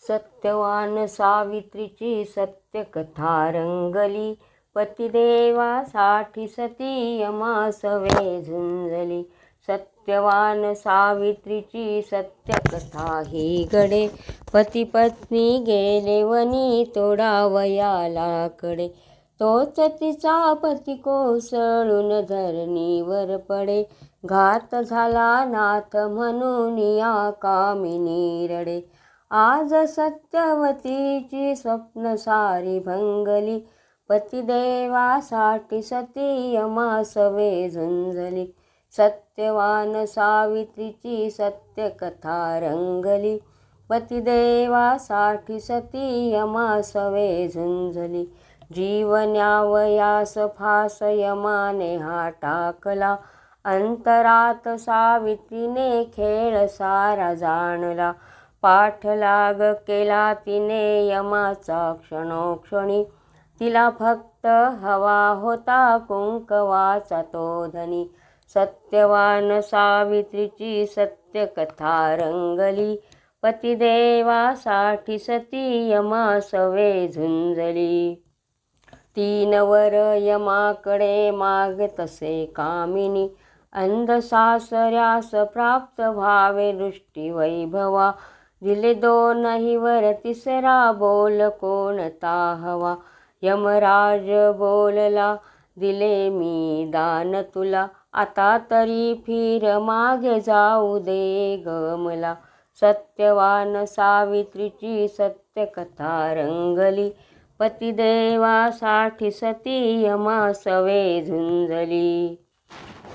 सत्यवान सावित्रीची सत्यकथा रंगली, पतिदेवासाठी सती यमासवे झुंजली. सत्यवान सावित्रीची सत्यकथा ही घडे, पती पत्नी गेले वनी तोडावयाला कडे. तोच तिचा पती कोसळून धरणीवर पडे, घात झाला नाथ म्हणून या कामिनी रडे. आज सत्यवतीची स्वप्न सारी भंगली, पतिदेवासाठी सती यमासवे झुंजली. सत्यवान सावित्रीची सत्यकथा रंगली, पतिदेवासाठी सती यमासवे झुंजली. जीव न्यावयास फास यमाने हा टाकला, अंतरात सावित्रीने खेळ सारा जाणला. पाठलाग केला तिने यमाचा क्षणोक्षणी, तिला फक्त हवा होता कुंकवाचा तो धनी. सत्यवान सावित्रीची सत्यकथा रंगली, पतिदेवासाठी सती यमासवे झुंजली. 3 वर यमाकडे मागतसे कामिनी, अंध सासऱ्यास प्राप्त व्हावे दृष्टी वैभवा. दिले 2 वर 3रा बोल कोणता हवा. यमराज बोलला दिले मी दान तुला, आता तरी फिर मागे जाऊ दे ग मला. सत्यवान सावित्रीची सत्यकथा रंगली, पतिदेवासाठी सती यमासवे झुंजली.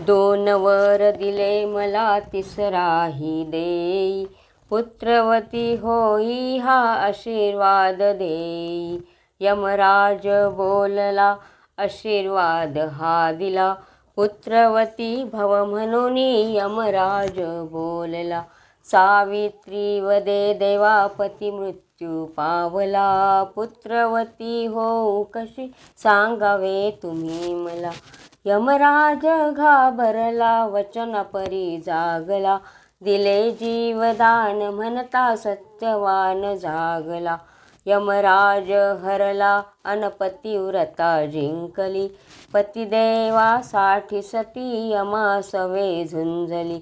2 वर दिले मला 3राही देई, पुत्रवती होई हा आशीर्वाद देई. यमराज बोलला आशीर्वाद हा दिला, पुत्रवती भव म्हणून यमराज बोलला. सावित्री वदे देवा पती मृत्यू पावला, पुत्रवती होऊ कशी सांगावे तुम्ही मला. यमराज घाबरला वचन परी जागला, दिले जीवदान म्हणता सत्यवान जागला. यमराज हरला अन पतिव्रता जिंकली, पतिदेवासाठी सती यमासवे झुंजली.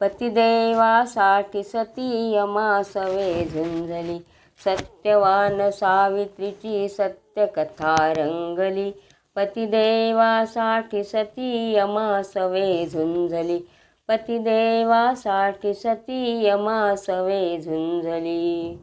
पतिदेवासाठी सती यमासवे झुंजली. सत्यवान सावित्रीची सत्यकथा रंगली, पतिदेवासाठी सती यमासवे झुंजली. पतिदेवासाठी सती यमासवे झुंजली.